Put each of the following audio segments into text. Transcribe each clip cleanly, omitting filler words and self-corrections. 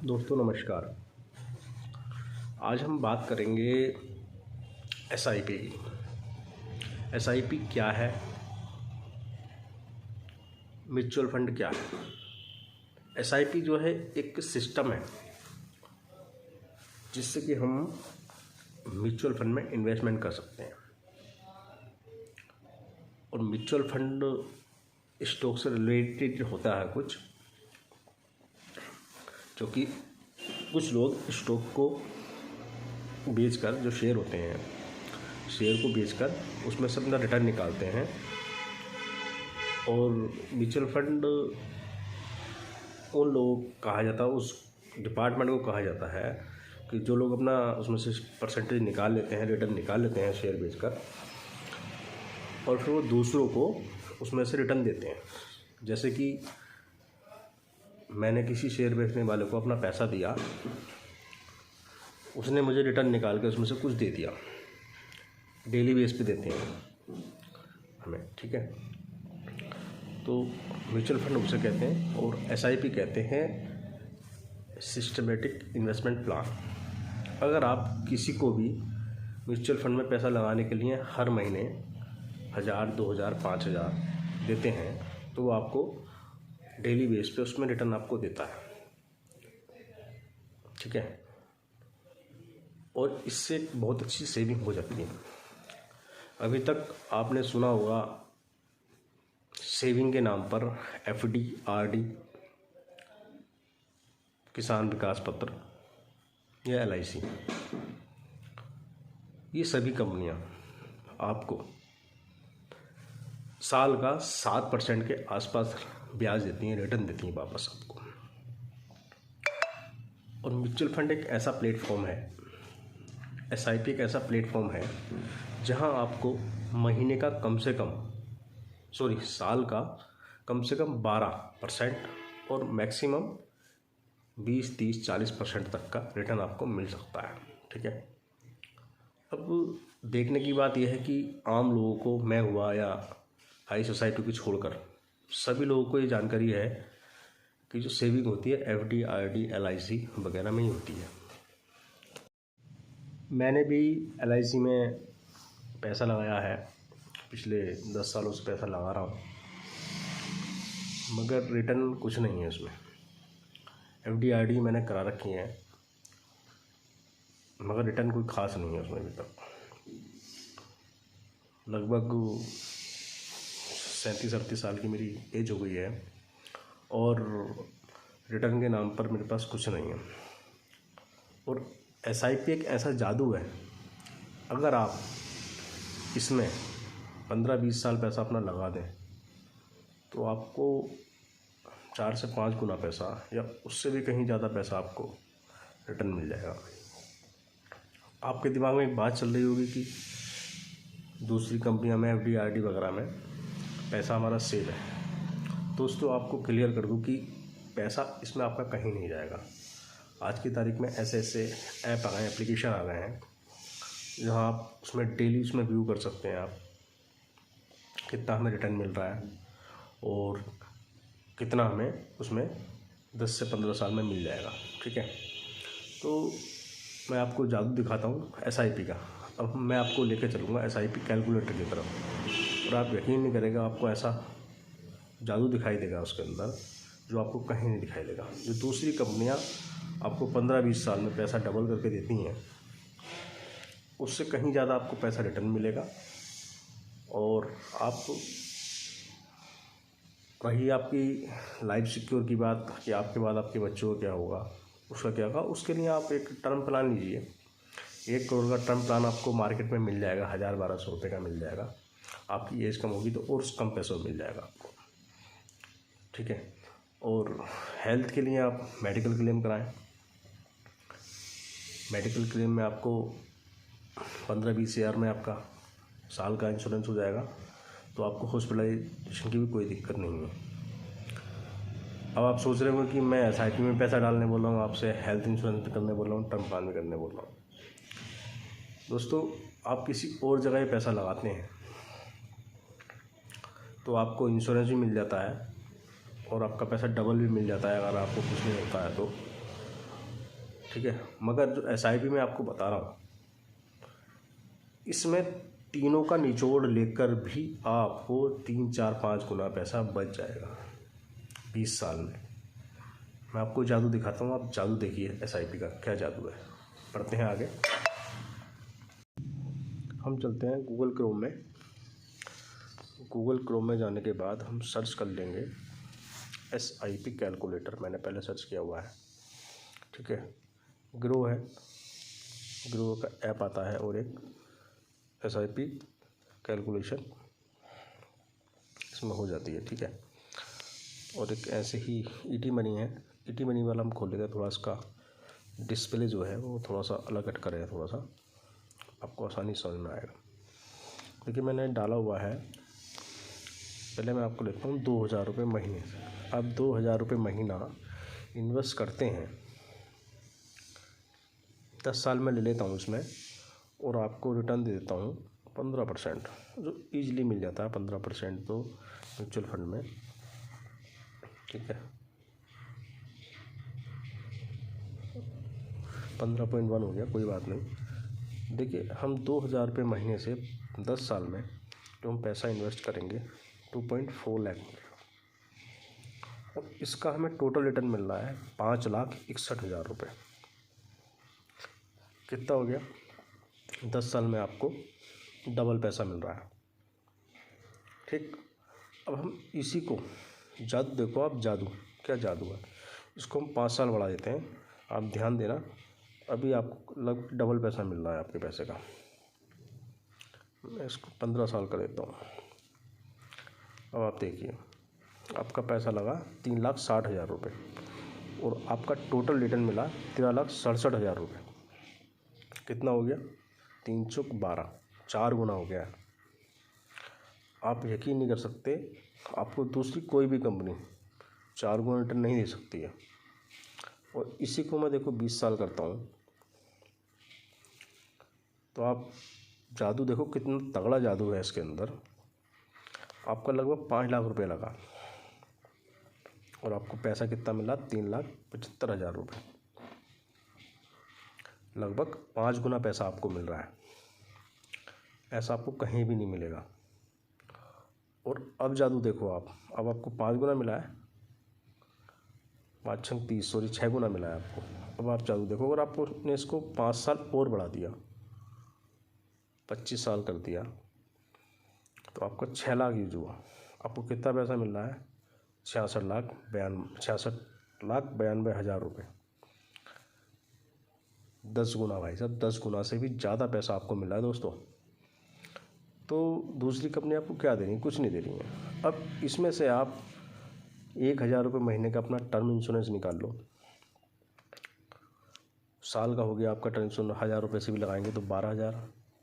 दोस्तों नमस्कार। आज हम बात करेंगे एसआईपी की। एसआईपी क्या है, म्यूचुअल फंड क्या है। एसआईपी जो है एक सिस्टम है जिससे कि हम म्यूचुअल फंड में इन्वेस्टमेंट कर सकते हैं। और म्यूचुअल फंड स्टॉक से रिलेटेड होता है कुछ, जो कि कुछ लोग स्टॉक को बेचकर, जो शेयर होते हैं, शेयर को बेचकर उसमें से अपना रिटर्न निकालते हैं। और म्यूचुअल फंड उन लोगों को कहा जाता है, उस डिपार्टमेंट को कहा जाता है कि जो लोग अपना उसमें से परसेंटेज निकाल लेते हैं, रिटर्न निकाल लेते हैं शेयर बेचकर, और फिर वो दूसरों को उसमें से रिटर्न देते हैं। जैसे कि मैंने किसी शेयर बेचने वाले को अपना पैसा दिया, उसने मुझे रिटर्न निकाल के उसमें से कुछ दे दिया। डेली बेस पे देते हैं हमें, ठीक है। तो म्यूचुअल फंड उसे कहते हैं, और एसआईपी कहते हैं सिस्टमेटिक इन्वेस्टमेंट प्लान। अगर आप किसी को भी म्यूचुअल फंड में पैसा लगाने के लिए हर महीने 1000, 2000, 5000 देते हैं, तो वो आपको डेली बेस पे उसमें रिटर्न आपको देता है, ठीक है। और इससे बहुत अच्छी सेविंग हो जाती है। अभी तक आपने सुना होगा सेविंग के नाम पर एफडी, आरडी, किसान विकास पत्र या एलआईसी, ये सभी कंपनियां आपको साल का 7% के आसपास ब्याज देती हैं, रिटर्न देती हैं वापस आपको। और म्यूचुअल फंड एक ऐसा प्लेटफॉर्म है, एसआईपी एक ऐसा प्लेटफॉर्म है जहां आपको महीने का साल का कम से कम 12% और मैक्सिमम 20, 30, 40% तक का रिटर्न आपको मिल सकता है, ठीक है। अब देखने की बात यह है कि आम लोगों को, मैं हुआ या हाई सोसाइटी को छोड़कर सभी लोगों को ये जानकारी है कि जो सेविंग होती है एफडी, आरडी, एलआईसी वगैरह में ही होती है। मैंने भी एलआईसी में पैसा लगाया है, पिछले 10 सालों से पैसा लगा रहा हूँ, मगर रिटर्न कुछ नहीं है उसमें। एफडी, आरडी मैंने करा रखी हैं, मगर रिटर्न कोई ख़ास नहीं है उसमें अभी तक। लगभग 37-38 साल की मेरी एज हो गई है और रिटर्न के नाम पर मेरे पास कुछ नहीं है। और एसआईपी एक ऐसा जादू है, अगर आप इसमें 15-20 साल पैसा अपना लगा दें तो आपको 4 से 5 गुना पैसा या उससे भी कहीं ज़्यादा पैसा आपको रिटर्न मिल जाएगा। आपके दिमाग में एक बात चल रही होगी कि दूसरी कंपनियों में, एफडी, आरडी वगैरह में पैसा हमारा सेव है। दोस्तों आपको क्लियर कर दूं कि पैसा इसमें आपका कहीं नहीं जाएगा। आज की तारीख में ऐसे ऐसे ऐप आ गए हैं, एप्लीकेशन आ गए हैं, जहां आप उसमें डेली उसमें व्यू कर सकते हैं आप कितना हमें रिटर्न मिल रहा है और कितना हमें उसमें 10 से 15 साल में मिल जाएगा, ठीक है। तो मैं आपको जादू दिखाता हूँ एसआईपी का। अब मैं आपको लेकर चलूँगा एसआईपी कैलकुलेटर की तरफ, और आप यकीन नहीं करेगा, आपको ऐसा जादू दिखाई देगा उसके अंदर जो आपको कहीं नहीं दिखाई देगा। जो दूसरी कंपनियां आपको 15-20 साल में पैसा डबल करके देती हैं, उससे कहीं ज़्यादा आपको पैसा रिटर्न मिलेगा। और आप, रही आपकी लाइफ सिक्योर की बात कि आपके बाद आपके बच्चों को क्या होगा, उसका क्या होगा, उसके लिए आप एक टर्म प्लान लीजिए। 1 करोड़ का टर्म प्लान आपको मार्केट में मिल जाएगा, 1000-1200 रुपये का मिल जाएगा। आपकी एज कम होगी तो और कम पैसों में मिल जाएगा आपको, ठीक है। और हेल्थ के लिए आप मेडिकल क्लेम कराएं। मेडिकल क्लेम में आपको 15-20 हज़ार में आपका साल का इंश्योरेंस हो जाएगा, तो आपको हॉस्पिटलाइजेशन की भी कोई दिक्कत नहीं है। अब आप सोच रहे हो कि मैं एसआईपी में पैसा डालने बोल रहा हूँ, आपसे हेल्थ इंश्योरेंस भी करने बोल रहा हूँ, टर्म प्लान भी करने बोल रहा हूँ। दोस्तों आप किसी और जगह पैसा लगाते हैं तो आपको इंश्योरेंस भी मिल जाता है और आपका पैसा डबल भी मिल जाता है अगर आपको कुछ नहीं होता है तो। ठीक है। मगर जो SIP में आपको बता रहा हूँ, इसमें तीनों का निचोड़ लेकर भी आपको 3, 4, 5 गुना पैसा बच जाएगा 20 साल में। मैं आपको जादू दिखाता हूँ, आप जादू देखिए SIP का क्या जादू है। पढ़ते हैं आगे। हम चलते हैं गूगल क्रोम में। गूगल क्रोम में जाने के बाद हम सर्च कर लेंगे SIP कैलकुलेटर। मैंने पहले सर्च किया हुआ है, ठीक है। ग्रो है, ग्रो का ऐप आता है और एक SIP कैलकुलेशन इसमें हो जाती है, ठीक है। और एक ऐसे ही ET मनी है, ET मनी वाला हम खोल लेते हैं। थोड़ा इसका डिस्प्ले जो है वो थोड़ा सा अलग हट कर है, थोड़ा सा आपको आसानी समझ में आएगा। देखिए मैंने डाला हुआ है, पहले मैं आपको लिखता हूँ 2000 रुपये महीने से। आप 2000 रुपये महीना इन्वेस्ट करते हैं, 10 साल में ले लेता हूँ इसमें, और आपको रिटर्न दे देता हूँ 15%, जो ईजिली मिल जाता है 15% तो म्यूचुअल फंड में, ठीक है। 15.1 हो गया, कोई बात नहीं। देखिए हम 2000 रुपये महीने से 10 साल में जो हम पैसा इन्वेस्ट करेंगे 2.4 लाख। अब इसका हमें टोटल रिटर्न मिल रहा है 5,61,000 रुपये। कितना हो गया? 10 साल में आपको डबल पैसा मिल रहा है, ठीक। अब हम इसी को जादू, देखो आप जादू, क्या जादू है, इसको हम 5 साल बढ़ा देते हैं। आप ध्यान देना, अभी आपको लगभग डबल पैसा मिल रहा है आपके पैसे का। मैं इसको 15 साल कर देता हूँ। अब आप देखिए, आपका पैसा लगा 3,60,000 रुपये और आपका टोटल रिटर्न मिला 13,67,000 रुपये। कितना हो गया? 3 चौक 12, 4 गुना हो गया। आप यकीन नहीं कर सकते, आपको दूसरी कोई भी कंपनी 4 गुना रिटर्न नहीं दे सकती है। और इसी को मैं देखो 20 साल करता हूँ, तो आप जादू देखो कितना तगड़ा जादू है इसके अंदर। आपका लगभग 5 लाख रुपये लगा और आपको पैसा कितना मिला? 3,75,000 रुपये। लगभग 5 गुना पैसा आपको मिल रहा है। ऐसा आपको कहीं भी नहीं मिलेगा। और अब जादू देखो आप, अब आपको 5 गुना मिला है, 5 छंग 30, सॉरी 6 गुना मिला है आपको। अब आप जादू देखो, अगर आपने इसको 5 साल और बढ़ा दिया, 25 साल कर दिया, तो आपका 6 लाख यूज हुआ। आपको कितना पैसा मिल रहा है? 66,92,000 रुपये। 10 गुना भाई साहब, 10 गुना से भी ज़्यादा पैसा आपको मिल रहा है दोस्तों। तो दूसरी कंपनी आपको क्या दे रही है? कुछ नहीं दे रही है। अब इसमें से आप 1,000 रुपये महीने का अपना टर्म इंश्योरेंस निकाल लो। साल का हो गया आपका टर्म इंश्योरेंस, 1,000 रुपये से भी लगाएंगे तो 12,000।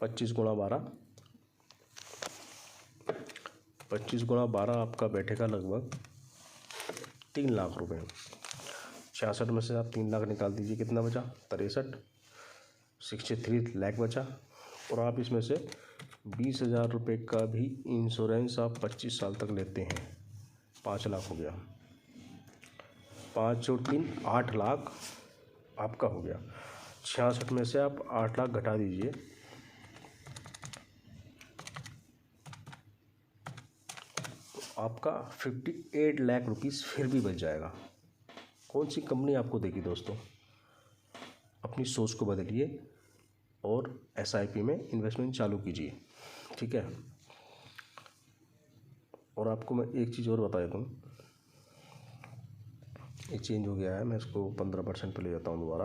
25 गुणा 12, 25 गुणा 12 आपका बैठेगा लगभग 3 लाख रुपये। 66 में से आप 3 लाख निकाल दीजिए, कितना बचा? 63, 63 लाख बचा। और आप इसमें से 20,000 रुपये का भी इंश्योरेंस आप 25 साल तक लेते हैं, 5 लाख हो गया। 5 और 3 8 लाख आपका हो गया। 66 में से आप 8 लाख घटा दीजिए, आपका 58 लाख रुपीस फिर भी बच जाएगा। कौन सी कंपनी आपको देगी दोस्तों? अपनी सोच को बदलिए और SIP में इन्वेस्टमेंट चालू कीजिए, ठीक है। और आपको मैं एक चीज़ और बता देता हूँ, ये चेंज हो गया है, मैं इसको 15% पे ले जाता हूँ दोबारा।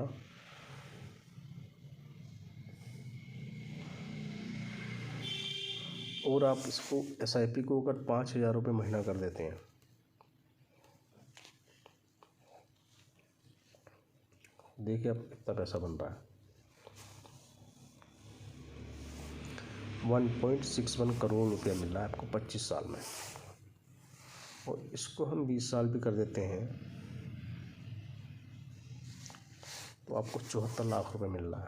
और आप इसको SIP को अगर 5,000 रुपये महीना कर देते हैं, देखिए आप कितना पैसा बन रहा है। 1.61 करोड़ रुपया मिल रहा है आपको 25 साल में। और इसको हम 20 साल भी कर देते हैं तो आपको 74 लाख रुपए मिल रहा है।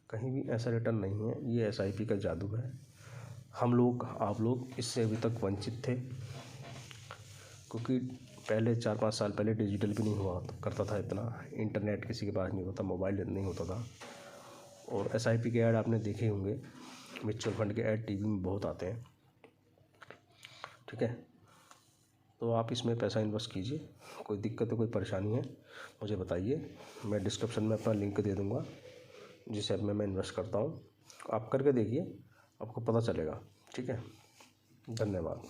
कहीं भी ऐसा रिटर्न नहीं है, ये SIP का जादू है। हम लोग, आप लोग इससे अभी तक वंचित थे, क्योंकि पहले 4-5 साल पहले डिजिटल भी नहीं हुआ करता था इतना, इंटरनेट किसी के पास नहीं होता, मोबाइल नहीं होता था। और SIP के ऐड आपने देखे होंगे, म्यूचुअल फंड के ऐड टीवी में बहुत आते हैं, ठीक है। तो आप इसमें पैसा इन्वेस्ट कीजिए। कोई दिक्कत है, कोई परेशानी है, मुझे बताइए। मैं डिस्क्रिप्शन में अपना लिंक दे दूँगा जिस ऐप में मैं इन्वेस्ट करता हूँ। आप करके देखिए, आपको पता चलेगा, ठीक है। धन्यवाद।